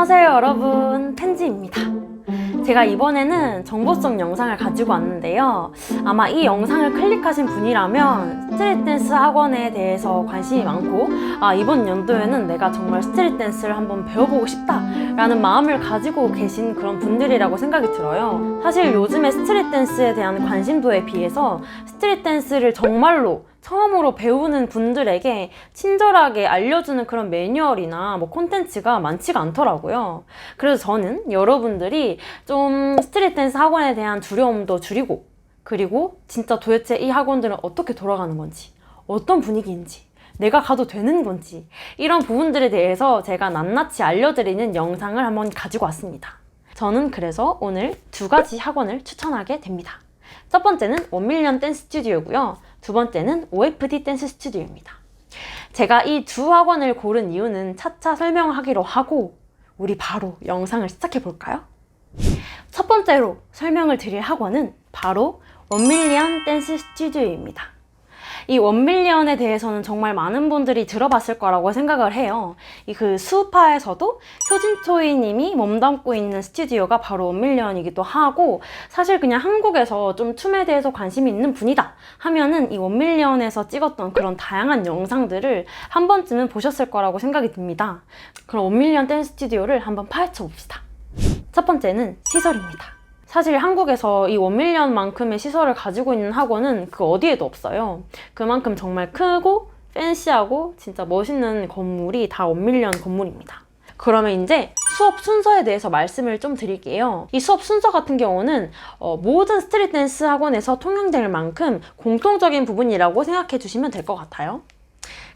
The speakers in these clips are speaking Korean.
안녕하세요 여러분, 텐지입니다. 제가 이번에는 정보성 영상을 가지고 왔는데요. 아마 이 영상을 클릭하신 분이라면 스트릿 댄스 학원에 대해서 관심이 많고 이번 연도에는 내가 정말 스트릿 댄스를 한번 배워보고 싶다 라는 마음을 가지고 계신 그런 분들이라고 생각이 들어요. 사실 요즘에 스트릿 댄스에 대한 관심도에 비해서 스트릿 댄스를 정말로 처음으로 배우는 분들에게 친절하게 알려주는 그런 매뉴얼이나 콘텐츠가 많지가 않더라고요. 그래서 저는 여러분들이 좀 스트릿 댄스 학원에 대한 두려움도 줄이고, 그리고 진짜 도대체 이 학원들은 어떻게 돌아가는 건지, 어떤 분위기인지, 내가 가도 되는 건지, 이런 부분들에 대해서 제가 낱낱이 알려드리는 영상을 한번 가지고 왔습니다. 저는 그래서 오늘 두 가지 학원을 추천하게 됩니다. 첫 번째는 1밀리언 댄스 스튜디오고요. 두 번째는 OFD 댄스 스튜디오입니다. 제가 이 두 학원을 고른 이유는 차차 설명하기로 하고 우리 바로 영상을 시작해 볼까요? 첫 번째로 설명을 드릴 학원은 바로 1밀리언 댄스 스튜디오입니다. 이 1밀리언에 대해서는 정말 많은 분들이 들어봤을 거라고 생각을 해요. 그 수우파에서도 효진초이 님이 몸담고 있는 스튜디오가 바로 1밀리언이기도 하고, 사실 그냥 한국에서 좀 춤에 대해서 관심이 있는 분이다 하면은 이 1밀리언에서 찍었던 그런 다양한 영상들을 한 번쯤은 보셨을 거라고 생각이 듭니다. 그럼 1밀리언 댄스 스튜디오를 한번 파헤쳐 봅시다. 첫 번째는 시설입니다. 사실 한국에서 이 1밀리언만큼의 시설을 가지고 있는 학원은 그 어디에도 없어요. 그만큼 정말 크고 팬시하고 진짜 멋있는 건물이 다 1밀리언 건물입니다. 그러면 이제 수업 순서에 대해서 말씀을 좀 드릴게요. 이 수업 순서 같은 경우는 모든 스트릿 댄스 학원에서 통용될 만큼 공통적인 부분이라고 생각해 주시면 될 것 같아요.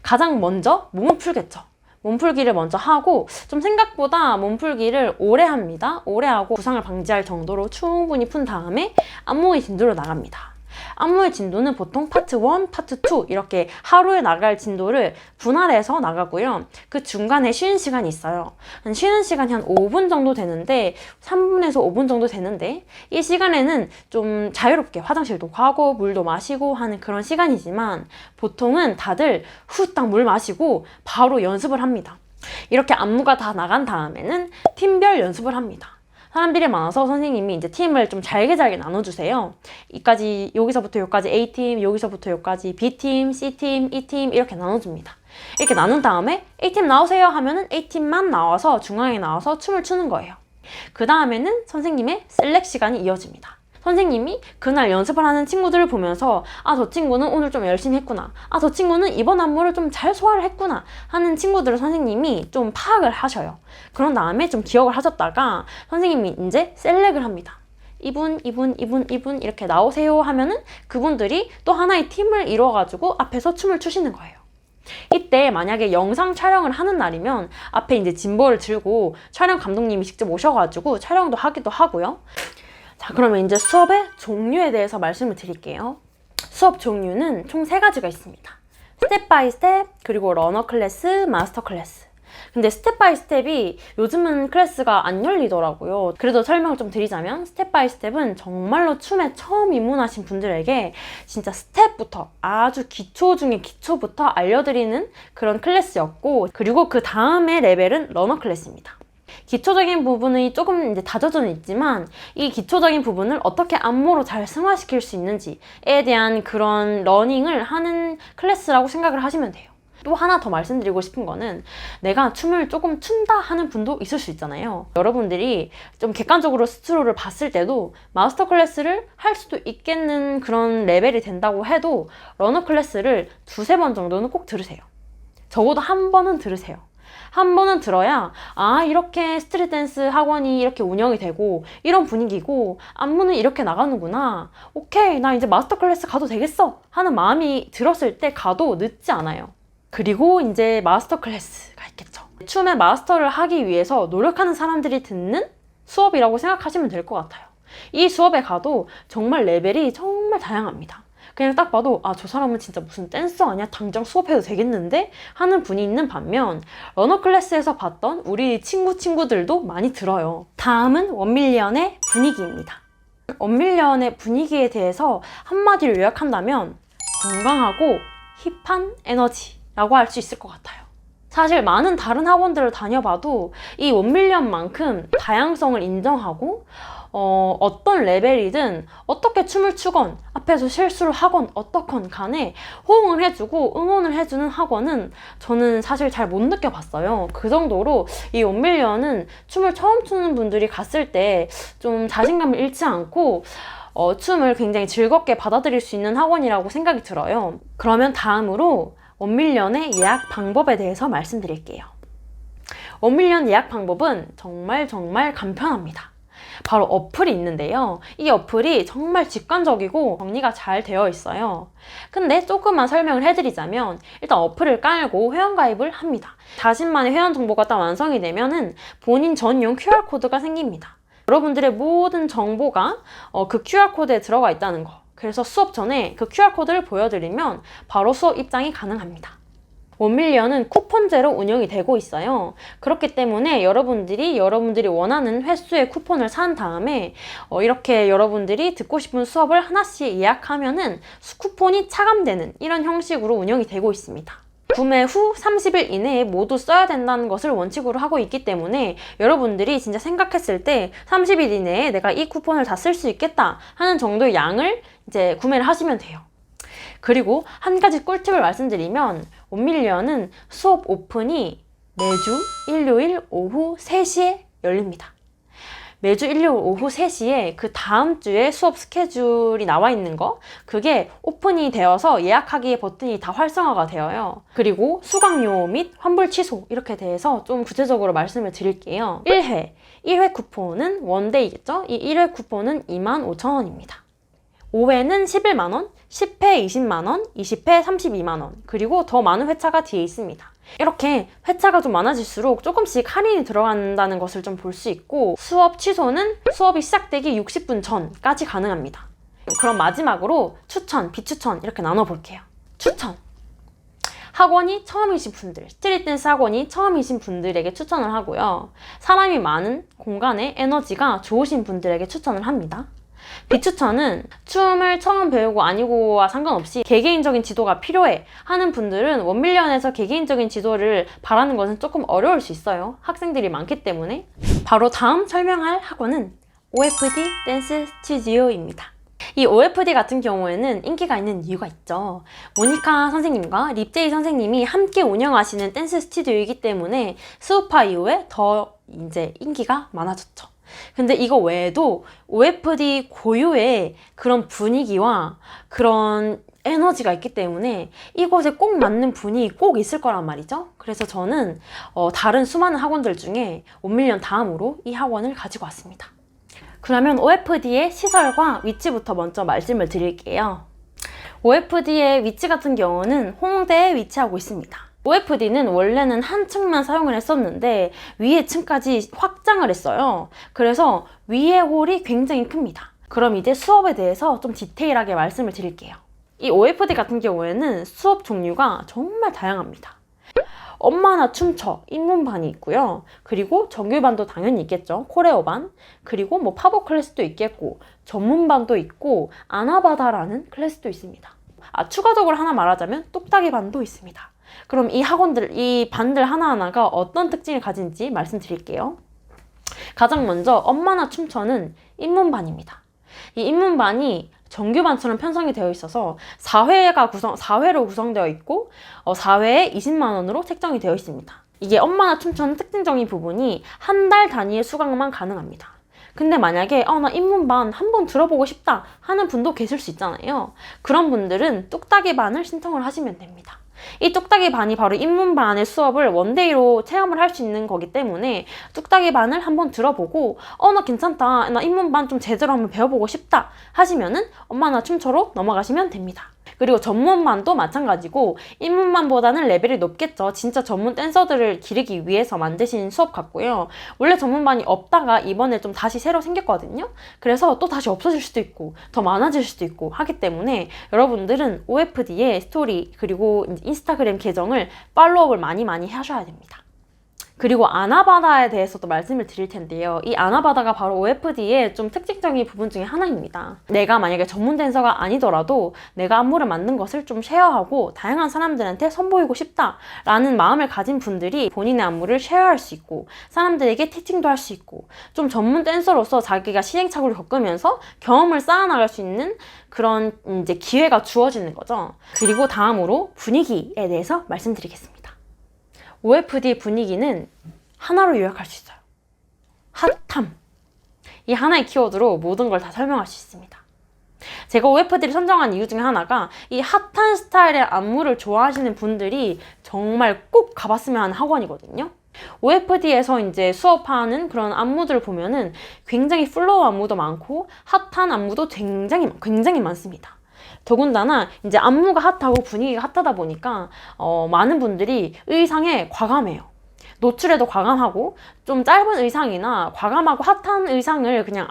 가장 먼저 몸을 풀겠죠. 몸풀기를 먼저 하고, 좀 생각보다 몸풀기를 오래 합니다. 오래 하고 부상을 방지할 정도로 충분히 푼 다음에 안무의 진도로 나갑니다. 안무의 진도는 보통 파트 1, 파트 2 이렇게 하루에 나갈 진도를 분할해서 나가고요. 그 중간에 쉬는 시간이 있어요. 쉬는 시간이 한 5분 정도 되는데, 3분에서 5분 정도 되는데, 이 시간에는 좀 자유롭게 화장실도 가고 물도 마시고 하는 그런 시간이지만, 보통은 다들 후딱 물 마시고 바로 연습을 합니다. 이렇게 안무가 다 나간 다음에는 팀별 연습을 합니다. 사람들이 많아서 선생님이 이제 팀을 좀 잘게 나눠주세요. 여기서부터 여기까지 A팀, 여기서부터 여기까지 B팀, C팀, E팀 이렇게 나눠줍니다. 이렇게 나눈 다음에 A팀 나오세요 하면은 A팀만 나와서 중앙에 나와서 춤을 추는 거예요. 그 다음에는 선생님의 셀렉 시간이 이어집니다. 선생님이 그날 연습을 하는 친구들을 보면서 저 친구는 오늘 좀 열심히 했구나, 저 친구는 이번 안무를 좀 잘 소화를 했구나 하는 친구들을 선생님이 좀 파악을 하셔요. 그런 다음에 좀 기억을 하셨다가 선생님이 이제 셀렉을 합니다. 이분 이렇게 나오세요 하면은 그분들이 또 하나의 팀을 이루어가지고 앞에서 춤을 추시는 거예요. 이때 만약에 영상 촬영을 하는 날이면 앞에 이제 짐벌을 들고 촬영 감독님이 직접 오셔가지고 촬영도 하기도 하고요. 자, 그러면 이제 수업의 종류에 대해서 말씀을 드릴게요. 수업 종류는 총 3가지가 있습니다. 스텝 바이 스텝, 그리고 러너 클래스, 마스터 클래스. 근데 스텝 바이 스텝이 요즘은 클래스가 안 열리더라고요. 그래도 설명을 좀 드리자면, 스텝 바이 스텝은 정말로 춤에 처음 입문하신 분들에게 진짜 스텝부터, 아주 기초 중에 기초부터 알려드리는 그런 클래스였고, 그리고 그 다음에 레벨은 러너 클래스입니다. 기초적인 부분이 조금 이제 다져져 있지만, 이 기초적인 부분을 어떻게 안무로 잘 승화시킬 수 있는지에 대한 그런 러닝을 하는 클래스라고 생각을 하시면 돼요. 또 하나 더 말씀드리고 싶은 거는, 내가 춤을 조금 춘다 하는 분도 있을 수 있잖아요. 여러분들이 좀 객관적으로 스스로를 봤을 때도 마스터 클래스를 할 수도 있겠는 그런 레벨이 된다고 해도 러너 클래스를 2-3번 정도는 꼭 들으세요. 적어도 한 번은 들으세요. 한 번은 들어야 이렇게 스트릿 댄스 학원이 이렇게 운영이 되고 이런 분위기고 안무는 이렇게 나가는구나, 오케이 나 이제 마스터 클래스 가도 되겠어 하는 마음이 들었을 때 가도 늦지 않아요. 그리고 이제 마스터 클래스가 있겠죠. 춤의 마스터를 하기 위해서 노력하는 사람들이 듣는 수업이라고 생각하시면 될 것 같아요. 이 수업에 가도 정말 레벨이 정말 다양합니다. 그냥 딱 봐도 저 사람은 진짜 무슨 댄서 아니야? 당장 수업해도 되겠는데? 하는 분이 있는 반면, 러너 클래스에서 봤던 우리 친구들도 많이 들어요. 다음은 1밀리언의 분위기입니다. 1밀리언의 분위기에 대해서 한마디로 요약한다면 건강하고 힙한 에너지라고 할 수 있을 것 같아요. 사실 많은 다른 학원들을 다녀봐도 이 1밀리언만큼 다양성을 인정하고 어떤 레벨이든 어떻게 춤을 추건 앞에서 실수를 하건 어떻건 간에 호응을 해주고 응원을 해주는 학원은 저는 사실 잘 못 느껴봤어요. 그 정도로 이 1밀리언은 춤을 처음 추는 분들이 갔을 때 좀 자신감을 잃지 않고 춤을 굉장히 즐겁게 받아들일 수 있는 학원이라고 생각이 들어요. 그러면 다음으로 1밀리언의 예약 방법에 대해서 말씀드릴게요. 1밀리언 예약 방법은 정말 간편합니다. 바로 어플이 있는데요. 이 어플이 정말 직관적이고 정리가 잘 되어 있어요. 근데 조금만 설명을 해드리자면 일단 어플을 깔고 회원가입을 합니다. 자신만의 회원 정보가 딱 완성이 되면은 본인 전용 QR코드가 생깁니다. 여러분들의 모든 정보가 그 QR코드에 들어가 있다는 거. 그래서 수업 전에 그 QR코드를 보여드리면 바로 수업 입장이 가능합니다. 1밀리언은 쿠폰제로 운영이 되고 있어요. 그렇기 때문에 여러분들이 원하는 횟수의 쿠폰을 산 다음에 이렇게 여러분들이 듣고 싶은 수업을 하나씩 예약하면은 쿠폰이 차감되는 이런 형식으로 운영이 되고 있습니다. 구매 후 30일 이내에 모두 써야 된다는 것을 원칙으로 하고 있기 때문에 여러분들이 진짜 생각했을 때 30일 이내에 내가 이 쿠폰을 다 쓸 수 있겠다 하는 정도의 양을 이제 구매를 하시면 돼요. 그리고 한 가지 꿀팁을 말씀드리면 1밀리언은 수업 오픈이 매주 일요일 오후 3시에 열립니다. 매주 일요일 오후 3시에 그 다음 주에 수업 스케줄이 나와 있는 거 그게 오픈이 되어서 예약하기 버튼이 다 활성화가 되어요. 그리고 수강료 및 환불 취소 이렇게 대해서 좀 구체적으로 말씀을 드릴게요. 1회 쿠폰은 원데이겠죠? 이 1회 쿠폰은 25,000원입니다. 5회는 11만원, 10회 20만원, 20회 32만원, 그리고 더 많은 회차가 뒤에 있습니다. 이렇게 회차가 좀 많아질수록 조금씩 할인이 들어간다는 것을 좀 볼 수 있고 수업 취소는 수업이 시작되기 60분 전까지 가능합니다. 그럼 마지막으로 추천, 비추천 이렇게 나눠볼게요. 추천! 학원이 처음이신 분들, 스트릿 댄스 학원이 처음이신 분들에게 추천을 하고요. 사람이 많은 공간에 에너지가 좋으신 분들에게 추천을 합니다. 비추천은 춤을 처음 배우고 아니고와 상관없이 개개인적인 지도가 필요해 하는 분들은 1밀리언에서 개개인적인 지도를 바라는 것은 조금 어려울 수 있어요. 학생들이 많기 때문에. 바로 다음 설명할 학원은 OFD 댄스 스튜디오입니다. 이 OFD 같은 경우에는 인기가 있는 이유가 있죠. 모니카 선생님과 립제이 선생님이 함께 운영하시는 댄스 스튜디오이기 때문에 스우파 이후에 더 이제 인기가 많아졌죠. 근데 이거 외에도 OFD 고유의 그런 분위기와 그런 에너지가 있기 때문에 이곳에 꼭 맞는 분이 꼭 있을 거란 말이죠. 그래서 저는 다른 수많은 학원들 중에 1밀리언 다음으로 이 학원을 가지고 왔습니다. 그러면 OFD의 시설과 위치부터 먼저 말씀을 드릴게요. OFD의 위치 같은 경우는 홍대에 위치하고 있습니다. OFD는 원래는 한 층만 사용을 했었는데 위에 층까지 확장을 했어요. 그래서 위에 홀이 굉장히 큽니다. 그럼 이제 수업에 대해서 좀 디테일하게 말씀을 드릴게요. 이 OFD 같은 경우에는 수업 종류가 정말 다양합니다. 엄마나 춤춰 입문반이 있고요. 그리고 정규반도 당연히 있겠죠. 코레오반. 그리고 뭐 팝업 클래스도 있겠고 전문반도 있고 아나바다라는 클래스도 있습니다. 추가적으로 하나 말하자면 뚝딱이 반도 있습니다. 그럼 이 반들 하나하나가 어떤 특징을 가진지 말씀드릴게요. 가장 먼저 엄마나 춤춰는 입문반입니다. 이 입문반이 정규반처럼 편성이 되어 있어서 4회로 구성되어 있고 4회에 20만 원으로 책정이 되어 있습니다. 이게 엄마나 춤춰는 특징적인 부분이 한 달 단위의 수강만 가능합니다. 근데 만약에 나 입문반 한번 들어보고 싶다 하는 분도 계실 수 있잖아요. 그런 분들은 뚝딱이 반을 신청을 하시면 됩니다. 이 뚝딱이 반이 바로 입문반의 수업을 원데이로 체험을 할 수 있는 거기 때문에 뚝딱이 반을 한번 들어보고 나 괜찮다, 나 입문반 좀 제대로 한번 배워보고 싶다 하시면은 엄마나 춤춰로 넘어가시면 됩니다. 그리고 전문반도 마찬가지고 입문반보다는 레벨이 높겠죠. 진짜 전문 댄서들을 기르기 위해서 만드신 수업 같고요. 원래 전문반이 없다가 이번에 좀 다시 새로 생겼거든요. 그래서 또 다시 없어질 수도 있고 더 많아질 수도 있고 하기 때문에 여러분들은 OFD의 스토리 그리고 인스타그램 계정을 팔로우업을 많이 하셔야 됩니다. 그리고 아나바다에 대해서도 말씀을 드릴 텐데요. 이 아나바다가 바로 OFD의 좀 특징적인 부분 중에 하나입니다. 내가 만약에 전문 댄서가 아니더라도 내가 안무를 만든 것을 좀 쉐어하고 다양한 사람들한테 선보이고 싶다라는 마음을 가진 분들이 본인의 안무를 쉐어할 수 있고 사람들에게 티칭도 할 수 있고 좀 전문 댄서로서 자기가 시행착오를 겪으면서 경험을 쌓아나갈 수 있는 그런 이제 기회가 주어지는 거죠. 그리고 다음으로 분위기에 대해서 말씀드리겠습니다. OFD 분위기는 하나로 요약할 수 있어요. 핫함. 이 하나의 키워드로 모든 걸 다 설명할 수 있습니다. 제가 OFD를 선정한 이유 중에 하나가 이 핫한 스타일의 안무를 좋아하시는 분들이 정말 꼭 가봤으면 하는 학원이거든요. OFD에서 이제 수업하는 그런 안무들을 보면은 굉장히 플로우 안무도 많고 핫한 안무도 굉장히 많습니다. 더군다나 이제 안무가 핫하고 분위기가 핫하다 보니까 많은 분들이 의상에 과감해요. 노출에도 과감하고 좀 짧은 의상이나 과감하고 핫한 의상을 그냥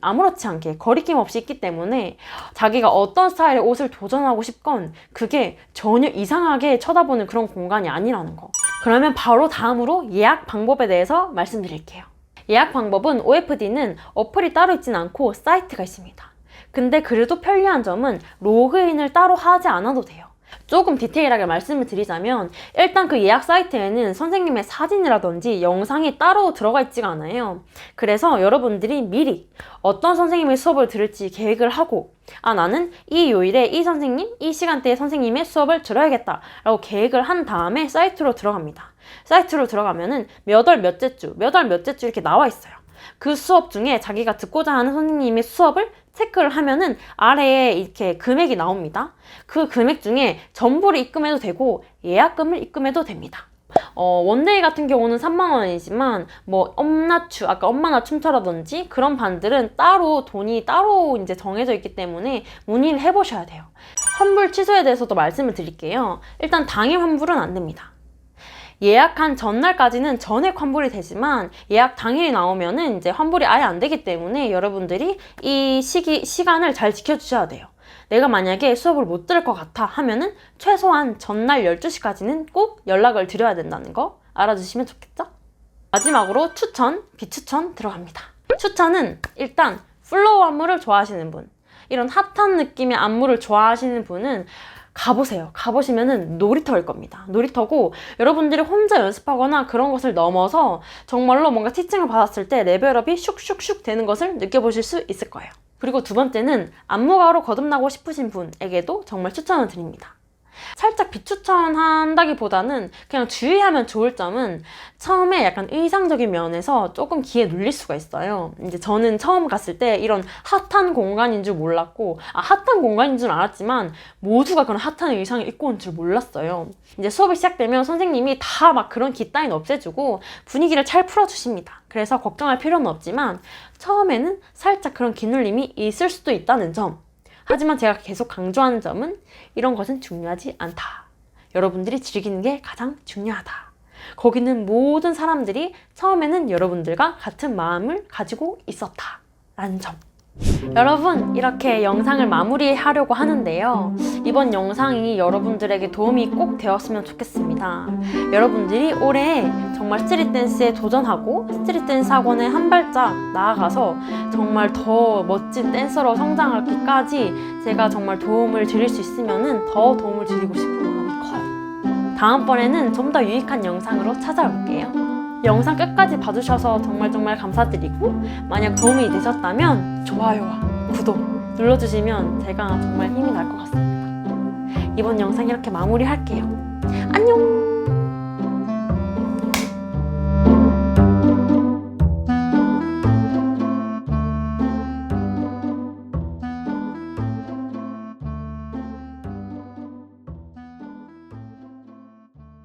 아무렇지 않게 거리낌 없이 입기 때문에 자기가 어떤 스타일의 옷을 도전하고 싶건 그게 전혀 이상하게 쳐다보는 그런 공간이 아니라는 거. 그러면 바로 다음으로 예약 방법에 대해서 말씀드릴게요. 예약 방법은 OFD는 어플이 따로 있진 않고 사이트가 있습니다. 근데 그래도 편리한 점은 로그인을 따로 하지 않아도 돼요. 조금 디테일하게 말씀을 드리자면 일단 그 예약 사이트에는 선생님의 사진이라든지 영상이 따로 들어가 있지가 않아요. 그래서 여러분들이 미리 어떤 선생님의 수업을 들을지 계획을 하고 나는 이 요일에 이 선생님, 이 시간대에 선생님의 수업을 들어야겠다 라고 계획을 한 다음에 사이트로 들어갑니다. 사이트로 들어가면은 몇 월 몇째 주 이렇게 나와 있어요. 그 수업 중에 자기가 듣고자 하는 선생님의 수업을 체크를 하면은 아래에 이렇게 금액이 나옵니다. 그 금액 중에 전부를 입금해도 되고 예약금을 입금해도 됩니다. 원데이 같은 경우는 3만 원이지만 뭐 엄나추, 아까 엄마나 춤춰라든지 그런 반들은 돈이 따로 이제 정해져 있기 때문에 문의를 해보셔야 돼요. 환불 취소에 대해서도 말씀을 드릴게요. 일단 당일 환불은 안 됩니다. 예약한 전날까지는 전액 환불이 되지만 예약 당일이 나오면은 이제 환불이 아예 안 되기 때문에 여러분들이 이 시간을 잘 지켜주셔야 돼요. 내가 만약에 수업을 못 들을 것 같아 하면은 최소한 전날 12시까지는 꼭 연락을 드려야 된다는 거 알아주시면 좋겠죠? 마지막으로 추천, 비추천 들어갑니다. 추천은 일단 플로우 안무를 좋아하시는 분, 이런 핫한 느낌의 안무를 좋아하시는 분은 가보세요. 가보시면은 놀이터일 겁니다. 놀이터고 여러분들이 혼자 연습하거나 그런 것을 넘어서 정말로 뭔가 티칭을 받았을 때 레벨업이 슉슉슉 되는 것을 느껴보실 수 있을 거예요. 그리고 두 번째는 안무가로 거듭나고 싶으신 분에게도 정말 추천을 드립니다. 살짝 비추천한다기보다는 그냥 주의하면 좋을 점은 처음에 약간 의상적인 면에서 조금 귀에 눌릴 수가 있어요. 이제 저는 처음 갔을 때 이런 핫한 공간인 줄 몰랐고 핫한 공간인 줄 알았지만 모두가 그런 핫한 의상을 입고 온 줄 몰랐어요. 이제 수업이 시작되면 선생님이 다 막 그런 기 따윈 없애주고 분위기를 잘 풀어주십니다. 그래서 걱정할 필요는 없지만 처음에는 살짝 그런 기눌림이 있을 수도 있다는 점. 하지만 제가 계속 강조하는 점은 이런 것은 중요하지 않다. 여러분들이 즐기는 게 가장 중요하다. 거기는 모든 사람들이 처음에는 여러분들과 같은 마음을 가지고 있었다. 라는 점. 여러분, 이렇게 영상을 마무리하려고 하는데요. 이번 영상이 여러분들에게 도움이 꼭 되었으면 좋겠습니다. 여러분들이 올해 정말 스트릿 댄스에 도전하고 스트릿 댄스 학원에 한 발짝 나아가서 정말 더 멋진 댄서로 성장하기까지 제가 정말 도움을 드릴 수 있으면 더 도움을 드리고 싶은 마음이 커요. 다음번에는 좀 더 유익한 영상으로 찾아올게요. 영상 끝까지 봐주셔서 정말 감사드리고 만약 도움이 되셨다면 좋아요와 구독 눌러주시면 제가 정말 힘이 날 것 같습니다. 이번 영상 이렇게 마무리할게요. 안녕!